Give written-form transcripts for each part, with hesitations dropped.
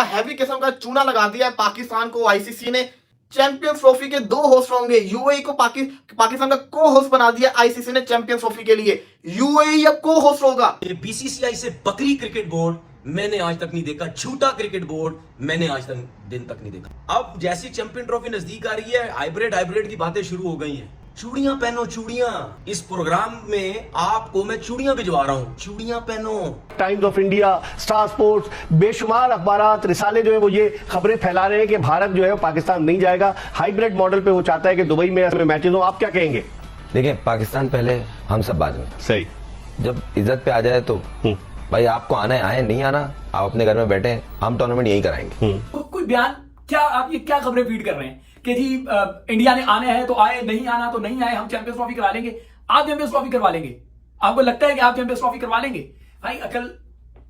Heavy किस्म का चूना लगा दिया है पाकिस्तान को आईसीसी ने। चैंपियंस ट्रॉफी के 2 होस्ट होंगे। यूएई को पाकिस्तान का को होस्ट बना दिया आईसीसी ने चैंपियंस ट्रॉफी के लिए। यूएई अब को होस्ट होगा। ये बीसीसीआई से बकरी क्रिकेट बोर्ड मैंने आज तक नहीं देखा, झूठा क्रिकेट बोर्ड मैंने आज तक दिन तक नहीं देखा। अब जैसी चैंपियन ट्रॉफी नजदीक आ रही है, हाइब्रिड की बातें शुरू हो गई हैं। चूड़ियां पहनो चूड़ियां। इस प्रोग्राम में आपको मैं चूड़ियां भिजवा रहा हूं, चूड़ियां पहनो। Times of India, star sports, बेशुमार अखबारात रिसाले जो है वो ये खबरें फैला रहे हैं कि भारत जो है पाकिस्तान नहीं जाएगा। हाइब्रिड मॉडल पे वो चाहता है कि दुबई में मैचेस हो। आप क्या कहेंगे? देखिए, पाकिस्तान पहले, हम सब बाद में। सही। जब इज्जत पे आ जाए तो भाई आपको आना है, आए, नहीं आना आप अपने घर में बैठे, हम टूर्नामेंट यही कराएंगे। कोई बयान क्या, आप ये क्या खबरें फीड कर रहे हैं कि जी इंडिया ने आने हैं तो आए, नहीं आना तो नहीं आए, हम चैंपियंस ट्रॉफी करवा लेंगे। आप चैंपियंस ट्रॉफी करवा लेंगे? आपको लगता है कि आप चैंपियंस ट्रॉफी करवा लेंगे? भाई अकल,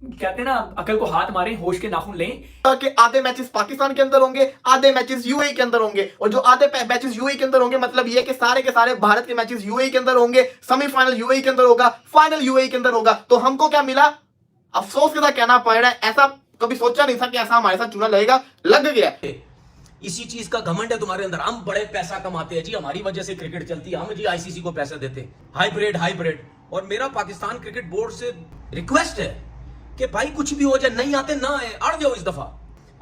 कहते हैं ना, अकल को हाथ मारें, होश के नाखून लें। कि आधे मैचेस पाकिस्तान के अंदर होंगे, आधे मैचेस यूएई के अंदर होंगे। और जो आधे मैचेस यूएई के अंदर होंगे मतलब ये कि सारे के सारे भारत के मैचेस यूएई के अंदर होंगे। सेमीफाइनल यूएई के अंदर होगा, फाइनल यूएई के अंदर होगा। तो हमको क्या मिला? अफसोस के साथ कहना पड़ रहा है, ऐसा कभी सोचा नहीं था कि ऐसा हमारे साथ चूना लगेगा, लग गया। इसी चीज का घमंड है तुम्हारे अंदर। हम बड़े पैसा कमाते हैं जी, हमारी वजह से क्रिकेट चलती है, हम जी आईसीसी को पैसे देते हैं। हाइब्रिड। और मेरा पाकिस्तान क्रिकेट बोर्ड से रिक्वेस्ट है कि भाई कुछ भी हो जाए, नहीं आते ना आए, अड़ जाओ इस दफा,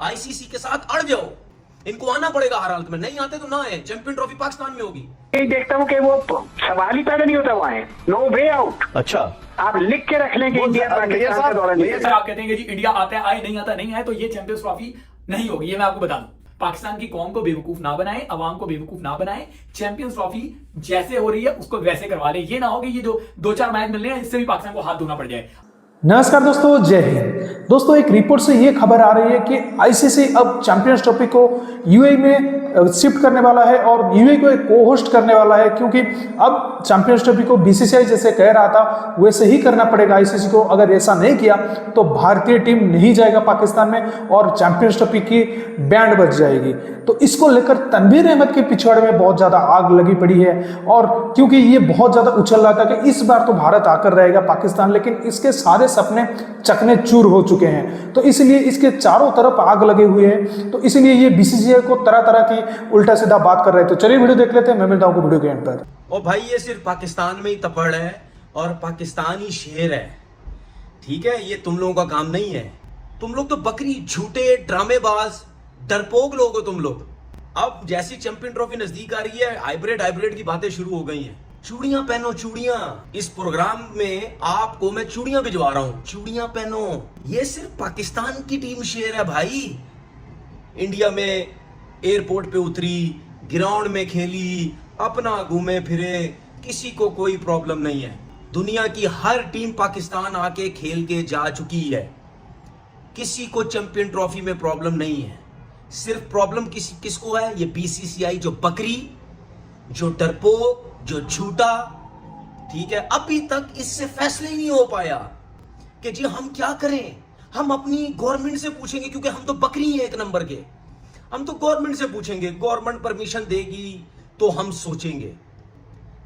आईसीसी के साथ अड़ जाओ। इनको आना पड़ेगा हर हालत में, नहीं आते तो ना आए। चैंपियन ट्रॉफी पाकिस्तान में होगी। देखता हूँ कि वो सवाल ही पैदा नहीं होता वहां है, नो वे आउट। अच्छा, आप लिख के रख लेंगे इंडिया पाकिस्तान का दौरा नहीं। अगर आप कहते हैं कि जी इंडिया आता है आए, नहीं आता नहीं आए, तो ये चैंपियंस ट्रॉफी नहीं होगी। ये मैं आपको बता दूं, पाकिस्तान की कौम को बेवकूफ ना बनाए, अवाम को बेवकूफ ना बनाए। चैंपियंस ट्रॉफी जैसे हो रही है उसको वैसे करवा ले। ये ना हो कि ये जो 2-4 मैच मिल रहे हैं इससे भी पाकिस्तान को हाथ धोना पड़ जाए। नमस्कार दोस्तों, जय हिंद। दोस्तों, एक रिपोर्ट से ये खबर आ रही है कि आईसीसी अब चैंपियंस ट्रॉफी को यूएई में शिफ्ट करने वाला है और यूएई को एक को होस्ट करने वाला है, क्योंकि अब चैंपियंस ट्रॉफी को बीसीसीआई जैसे कह रहा था वैसे ही करना पड़ेगा आईसीसी को। अगर ऐसा नहीं किया तो भारतीय टीम नहीं जाएगा पाकिस्तान में और चैंपियंस ट्रॉफी की बैंड बज जाएगी। तो इसको लेकर तनवीर अहमद के पिछवाड़े में बहुत ज्यादा आग लगी पड़ी है। और क्योंकि ये बहुत ज्यादा उछल रहा था कि इस बार तो भारत आकर रहेगा पाकिस्तान, लेकिन इसके सारे सपने चकने चूर हो चुके हैं। तो इसलिए इसके चारों तरफ आग लगे हुए हैं। तो इसलिए ये बीसीसीआई को तरह तरह की उल्टा सीधा बात कर रहे हैं। तो चलिए वीडियो देख लेते हैं, मैं मिलता हूं वीडियो के एंड पर। और भाई ये सिर्फ पाकिस्तान में ही तपड़ है और पाकिस्तानी शेर है, ठीक है? ये तुम लोगों का काम नहीं है। तुम लोग तो बकरी, झूठे, ड्रामेबाज, डरपोक लोग हो तुम लोग। अब जैसी चैंपियन ट्रॉफी नजदीक आ रही है, हाइब्रिड की बातें शुरू हो गई हैं। चूड़ियां पहनो चूड़ियां। इस प्रोग्राम में आपको मैं चूड़ियां भिजवा रहा हूं, चूड़ियां पहनो। ये सिर्फ पाकिस्तान की टीम शेर है भाई। इंडिया में एयरपोर्ट पे उतरी, ग्राउंड में खेली, अपना घूमे फिरे, किसी को कोई प्रॉब्लम नहीं है। दुनिया की हर टीम पाकिस्तान आके खेल के जा चुकी है, किसी को चैंपियन ट्रॉफी में प्रॉब्लम नहीं है। सिर्फ प्रॉब्लम किसको है? ये बीसीसीआई जो बकरी, जो डरपोक, जो झूठा, ठीक है? अभी तक इससे फैसला ही नहीं हो पाया कि जी हम क्या करें। हम अपनी गवर्नमेंट से पूछेंगे, क्योंकि हम तो बकरी हैं एक नंबर के। हम तो गवर्नमेंट से पूछेंगे, गवर्नमेंट परमिशन देगी तो हम सोचेंगे।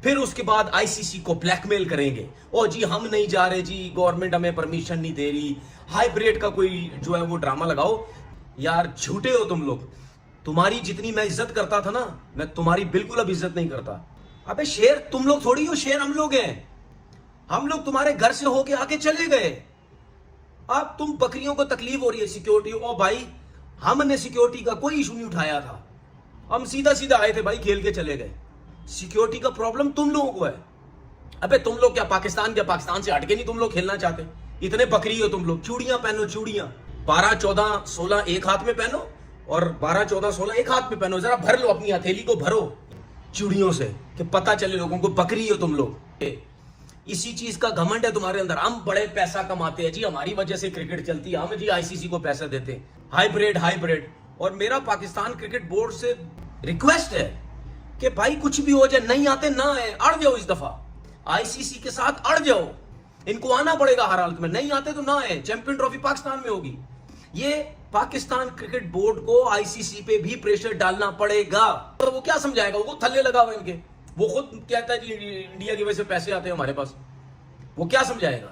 फिर उसके बाद आईसीसी को ब्लैकमेल करेंगे, ओ जी हम नहीं जा रहे जी, गवर्नमेंट हमें परमिशन नहीं दे रही। हाइब्रिड का कोई जो है वो ड्रामा लगाओ। यार झूठे हो तुम लोग। तुम्हारी जितनी मैं इज्जत करता था ना, मैं तुम्हारी बिल्कुल अब इज्जत नहीं करता। अबे शेर तुम लोग थोड़ी हो, शेर हम लोग हैं। हम लोग तुम्हारे घर से होके आके चले गए। अब तुम बकरियों को तकलीफ हो रही है सिक्योरिटी। ओ भाई, हमने सिक्योरिटी का कोई इशू नहीं उठाया था, हम सीधा सीधा आए थे भाई, खेल के चले गए। सिक्योरिटी का प्रॉब्लम तुम लोगों को है। अबे तुम लोग क्या पाकिस्तान से हटके नहीं तुम लोग खेलना चाहते? इतने बकरी हो तुम लोग। चूड़ियां पहनो चूड़ियां। 12, 14, 16 एक हाथ में पहनो और 12, 14, 16 एक हाथ में पहनो। जरा भर लो, अपनी हथेली को भरो चूड़ियों से, कि पता चले लोगों को बकरी हो तुम लोग। इसी चीज का घमंड है तुम्हारे अंदर। हम बड़े पैसा कमाते हैं जी, हमारी वजह से क्रिकेट चलती है, हम जी आईसीसी को पैसा देते हैं। हाइब्रिड। और मेरा पाकिस्तान क्रिकेट बोर्ड से रिक्वेस्ट है कि भाई कुछ भी हो जाए, नहीं आते ना आए, अड़ जाओ इस दफा, आईसीसी के साथ अड़ जाओ। इनको आना पड़ेगा हर हालत में, नहीं आते तो ना आए। चैंपियन ट्रॉफी पाकिस्तान में होगी। ये पाकिस्तान क्रिकेट बोर्ड को आईसीसी पे भी प्रेशर डालना पड़ेगा। तो वो क्या समझाएगा? वो थल्ले लगा हुआ इनके, वो खुद कहता है कि इंडिया की वजह से पैसे आते हैं हमारे पास, वो क्या समझाएगा?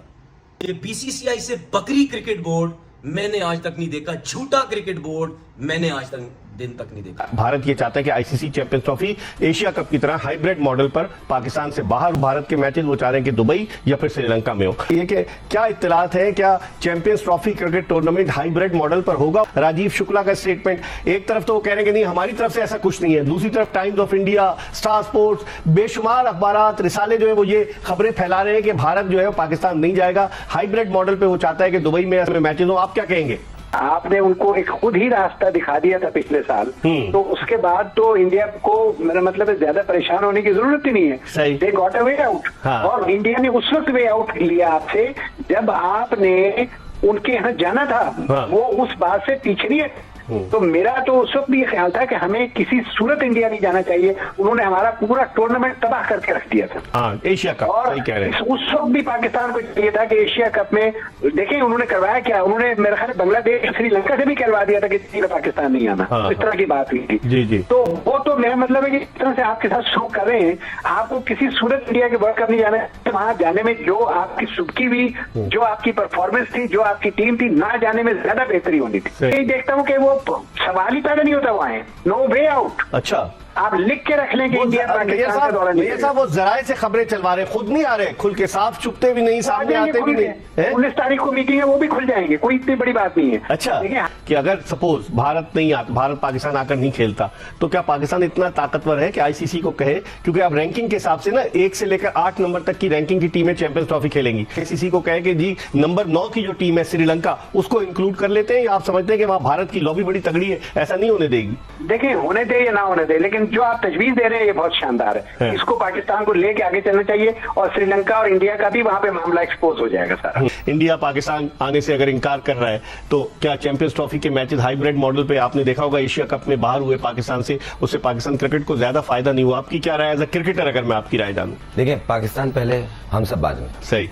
ये बीसीसीआई से बकरी क्रिकेट बोर्ड मैंने आज तक नहीं देखा। झूठा क्रिकेट बोर्ड मैंने आज तक दिन तक नहीं देखा। भारत ये चाहता है कि ICC champions trophy Asia cup की तरह हाइब्रिड मॉडल पर पाकिस्तान से बाहर, भारत के मैचेस वो चाह रहे हैं कि दुबई या फिर श्रीलंका में हो। ये कि क्या इत्तलात है, क्या champions trophy cricket tournament hybrid model पर होगा? राजीव शुक्ला का स्टेटमेंट, एक तरफ तो वो कह रहे हैं कि नहीं हमारी तरफ से ऐसा कुछ नहीं है, दूसरी तरफ times of India, star sports, बेशुमार अखबारात, रिसाले जो है वो ये खबरें फैला रहे हैं कि भारत जो है पाकिस्तान नहीं जाएगा, हाइब्रिड मॉडल पे वो चाहता है कि दुबई में मैचेस हो। आप क्या कहेंगे? आपने उनको एक खुद ही रास्ता दिखा दिया था पिछले साल, तो उसके बाद तो इंडिया को मेरा मतलब है ज्यादा परेशान होने की जरूरत ही नहीं है। सही। They got a way out. हाँ। और इंडिया ने उस वक्त वे आउट लिया आपसे जब आपने उनके यहाँ जाना था। हाँ। वो उस बात से पीछे नहीं है। तो मेरा तो उस वक्त भी ख्याल था कि हमें किसी सूरत इंडिया नहीं जाना चाहिए। उन्होंने हमारा पूरा टूर्नामेंट तबाह करके रख दिया था। हाँ, एशिया कप, और सही कह रहे हैं। उस वक्त भी पाकिस्तान को चाहिए था कि एशिया कप में देखें उन्होंने करवाया क्या। उन्होंने मेरे ख्याल बांग्लादेश, श्रीलंका से भी करवा दिया था कि पाकिस्तान नहीं आना। हाँ, इस तरह की बात हुई थी। जी जी। तो वो तो मेरा मतलब है कि इस तरह से आपके साथ शो कर रहे हैं। आपको किसी सूरत इंडिया के वर्ल्ड कप नहीं जाना है। वहां जाने में जो आपकी सुबकी हुई, जो आपकी परफॉर्मेंस थी, जो आपकी टीम थी, ना जाने में ज्यादा बेहतरी होनी थी। सही। यही देखता हूँ कि वो सवाल ही पैदा नहीं होता वहां। No way out. अच्छा, आप लिख के रख लें कि इंडिया पाकिस्तान का दौरा नहीं ये साहब वो जराए से खबरें चलवा रहे, खुद नहीं आ रहे, खुल के साफ छुपते भी नहीं, सामने आते भी नहीं है। 19 तारीख को मीटिंग है, वो भी खुल जाएंगे, कोई इतनी बड़ी बात नहीं है। अच्छा, देखिए, कि अगर सपोज भारत नहीं आता, भारत पाकिस्तान आकर नहीं खेलता, तो क्या पाकिस्तान इतना ताकतवर है कि आईसीसी को कहे, क्योंकि आप रैंकिंग के हिसाब से ना 1 से लेकर 8 नंबर तक की रैंकिंग की टीमें चैंपियंस ट्रॉफी खेलेंगी, आईसीसी को कहे कि जी नंबर 9 की जो टीम है श्रीलंका, उसको इंक्लूड कर लेते हैं, या आप समझते हैं कि वहां भारत की लॉबी बड़ी तगड़ी है, ऐसा नहीं होने देगी? देखिए होने दे या ना होने दे, लेकिन जो आप तजवीज दे रहे हैं ये बहुत शानदार है। इसको पाकिस्तान को लेके आगे चलना चाहिए और श्रीलंका और इंडिया का भी वहां पे मामला एक्सपोज हो जाएगा सारा। इंडिया पाकिस्तान आने से अगर इंकार कर रहा है, तो क्या चैंपियंस ट्रॉफी के मैचेस हाइब्रिड मॉडल पे, आपने देखा होगा एशिया कप में बाहर हुए पाकिस्तान से, उससे पाकिस्तान क्रिकेट को ज्यादा फायदा नहीं हुआ? आपकी क्या राय एज अ क्रिकेटर, अगर मैं आपकी राय जानूं? देखिए पाकिस्तान पहले, हम सब बाद में। सही।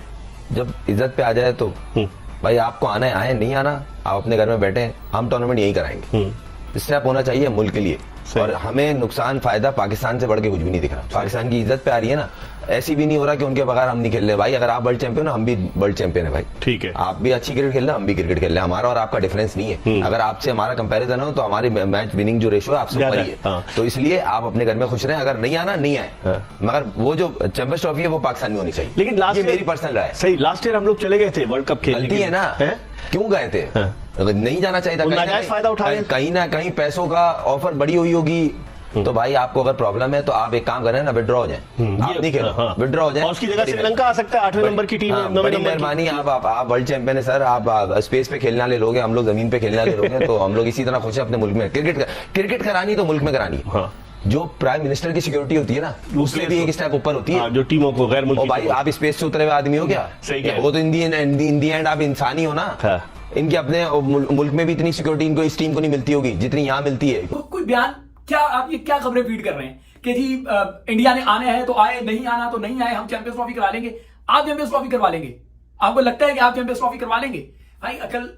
जब इज्जत पे आ जाए तो भाई आपको आना है आए, नहीं आना आप अपने घर में बैठे, हम टूर्नामेंट यही कराएंगे। स्टेप होना चाहिए मुल्क के लिए, और हमें नुकसान फायदा पाकिस्तान से बढ़ के कुछ भी नहीं दिख रहा। पाकिस्तान की इज्जत पे आ रही है ना, ऐसी भी नहीं हो रहा कि उनके बगैर हम नहीं खेल रहे। भाई अगर आप वर्ल्ड चैंपियन हो, हम भी वर्ल्ड चैंपियन है भाई। ठीक है, आप भी अच्छी क्रिकेट खेल रहे हैं, हम भी क्रिकेट खेल रहे हैं, हमारा और आपका डिफरेंस नहीं है। अगर आपसे हमारा कंपैरिजन हो तो हमारी मैच विनिंग जो रेशियो है आपसे ऊपर ही है। हाँ। तो इसलिए आप अपने घर में खुश रहें, अगर नहीं आना नहीं आए। हाँ। मगर वो जो चैंपियंस ट्रॉफी है वो पाकिस्तान में होनी चाहिए। लेकिन लास्ट मेरी पर्सनल राय है। सही, लास्ट ईयर हम लोग चले गए थे वर्ल्ड कप खेलने। गलती है ना, क्यों गए थे? अगर नहीं जाना चाहिए था, नाजायज फायदा उठा रहे हैं। कहीं ना कहीं पैसों का ऑफर बड़ी हुई होगी। तो भाई आपको अगर प्रॉब्लम है तो आप एक काम करें ना, विड्रॉ हो जाए, आप नहीं खेलो, विड्रॉ हो जाए। और उसकी जगह श्रीलंका आ सकता है, 8वें नंबर की टीम है, बड़ी मेहरबानी, आप वर्ल्ड चैंपियन है सर, आप स्पेस पे खेलना ले लोगे, हम लोग जमीन पे खेलना ले लोगे, तो हम लोग इसी तरह खुश है अपने मुल्क में। क्रिकेट करानी तो मुल्क में करानी है। जो प्राइम मिनिस्टर की सिक्योरिटी होती है ना, उससे भी एक स्टेप ऊपर होती है। जो टीमों को गैर मुल्की, भाई आप स्पेस से उतरे हुए आदमी हो क्या? सही, वो तो इन दी एंड आप इंसान ही हो ना। इनके अपने मुल्क में भी इतनी सिक्योरिटी इनको, इस टीम को नहीं मिलती होगी जितनी यहाँ मिलती है। कोई बयान, क्या आप ये क्या खबरें फीड कर रहे हैं कि जी इंडिया ने आने हैं तो आए, नहीं आना तो नहीं आए, हम चैंपियंस ट्रॉफी करा लेंगे, आप चैंपियंस ट्रॉफी करवा लेंगे? आपको लगता है कि आप चैंपियंस ट्रॉफी करवा लेंगे? भाई अकल,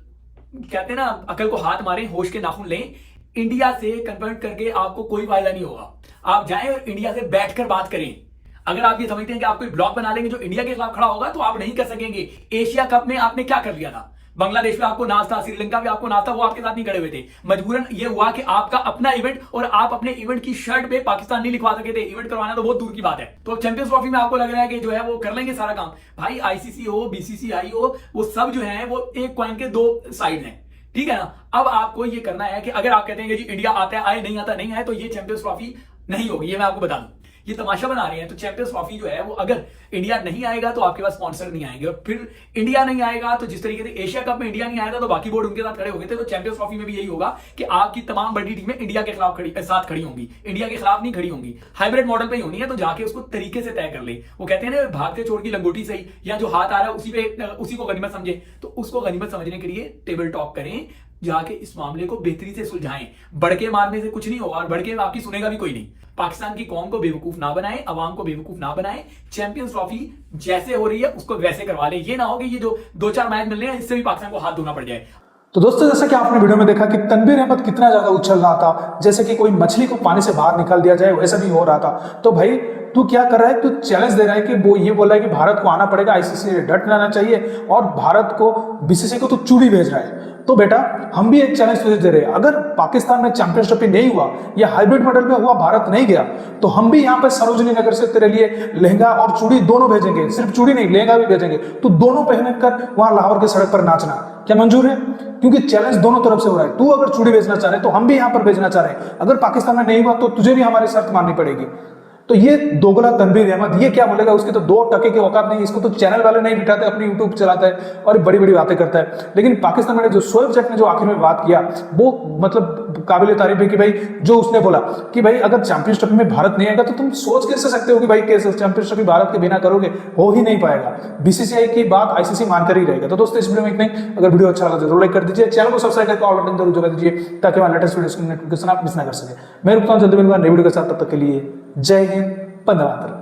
कहते हैं ना, अकल को हाथ मारें, होश के नाखून लें। इंडिया से कन्वर्ट करके आपको कोई फायदा नहीं होगा। आप जाएं और इंडिया से बैठकर बात करें। अगर आप ये समझते हैं कि आप कोई ब्लॉक बना लेंगे जो इंडिया के खिलाफ खड़ा होगा, तो आप नहीं कर सकेंगे। एशिया कप में आपने क्या कर लिया था? बांग्लादेश में आपको नाज था, श्रीलंका में आपको नाज था, वो आपके साथ नहीं खड़े हुए थे। मजबूरन ये हुआ कि आपका अपना इवेंट, और आप अपने इवेंट की शर्ट पे पाकिस्तान नहीं लिखवा सके थे। इवेंट करवाना तो बहुत दूर की बात है। तो चैंपियंस ट्रॉफी में आपको लग रहा है कि जो है वो कर लेंगे सारा काम। भाई आईसीसी हो, बीसीसीआई हो, वो सब जो है वो एक कॉइन के दो साइड हैं, ठीक है ना। अब आपको ये करना है कि अगर आप कहते हैं कि जी इंडिया आता है आए, नहीं आता नहीं आए, तो ये चैंपियंस ट्रॉफी नहीं होगी। ये मैं आपको बता दूं, ये तमाशा बना रहे हैं। तो चैंपियंस ट्रॉफी जो है वो अगर इंडिया नहीं आएगा तो आपके पास स्पॉन्सर नहीं आएंगे, और फिर इंडिया नहीं आएगा तो जिस तरीके से एशिया कप में इंडिया नहीं आया था तो बाकी बोर्ड उनके साथ खड़े हो गए थे, तो चैंपियंस ट्रॉफी में भी यही होगा कि आपकी तमाम बड़ी टीमें इंडिया के खिलाफ साथ खड़ी होंगी, इंडिया के खिलाफ नहीं खड़ी होंगी। हाइब्रिड मॉडल पे ही होनी है, तो जाके उसको तरीके से तय कर ले। वो कहते हैं ना, भागते चोर की लंगोटी सही, या जो हाथ आ रहा है उसी को गनीमत समझे। तो उसको गनीमत समझने के लिए टेबल टॉक करें, जाके इस मामले को बेहतरी से सुलझाएं। बढ़के मारने से कुछ नहीं होगा, और बढ़के आपकी सुनेगा भी कोई नहीं। पाकिस्तान की कौम को बेवकूफ ना बनाए, अवाम को बेवकूफ ना बनाए। चैंपियंस ट्रॉफी जैसे हो रही है उसको वैसे करवा ले। ये ना हो कि ये जो 2-4 मैच मिल रहे हैं इससे भी पाकिस्तान को हाथ धोना पड़ जाए। तो दोस्तों, जैसा कि आपने वीडियो में देखा कि तनवीर अहमद कितना ज्यादा उछल रहा था, जैसे कि कोई मछली को पानी से बाहर निकाल दिया जाए, वैसा भी हो रहा था। तो भाई तू क्या कर रहा है? तू चैलेंज दे रहा है कि वो ये बोल रहा है कि भारत को आना पड़ेगा, आईसीसी से डट लेना चाहिए, और भारत को बीसीसीआई को तू चूड़ी भेज रहा है। तो बेटा हम भी एक चैलेंज तुझे दे रहे हैं, अगर पाकिस्तान में चैंपियंस ट्रॉफी नहीं हुआ या हाइब्रिड मॉडल में हुआ, भारत नहीं गया, तो हम भी यहाँ पे सरोजनी नगर से तेरे लिए लहंगा और चूड़ी दोनों भेजेंगे, सिर्फ चूड़ी नहीं लहंगा भी भेजेंगे, तो दोनों पहन कर वहां लाहौर की सड़क पर नाचना, क्या मंजूर है? क्योंकि चैलेंज दोनों तरफ से हो रहा है, तू अगर चूड़ी भेजना चाह रहे तो हम भी यहाँ पर भेजना चाह रहे हैं, अगर पाकिस्तान में नहीं हुआ तो तुझे भी हमारी शर्त माननी पड़ेगी। तो ये दोगला तनवीर अहमद, ये क्या बोलेगा, उसकी तो 2 टके की औकात नहीं, इसको तो चैनल वाले नहीं बिठाते, अपनी यूट्यूब चलाता है और बड़ी बड़ी बातें करता है। लेकिन पाकिस्तान में जो शोएब जट ने जो आखिर में बात किया वो मतलब काबिल तारीफ है कि भाई जो उसने बोला कि भाई अगर चैंपियंस ट्रॉफी में भारत नहीं आएगा तो तुम सोच कैसे सकते हो कि भाई कैसे चैंपियंस ट्रॉफी भारत के बिना करोगे, हो ही नहीं पाएगा। बीसीसीआई की बात आईसीसी मानकर ही रहेगा। तो दोस्तों इस वीडियो में इतना ही, अगर वीडियो अच्छा लगा जरूर लाइक कर दीजिए, चैनल को सब्सक्राइब करके ऑल बटन जरूर दबा दीजिए ताकि हमारे लेटेस्ट वीडियो नोटिफिकेशन आप मिस ना कर सके। मैं रुकता हूं जल्दी मिलूंगा नई वीडियो के साथ, तब तक के लिए जय हिंद, वंदे मातरम।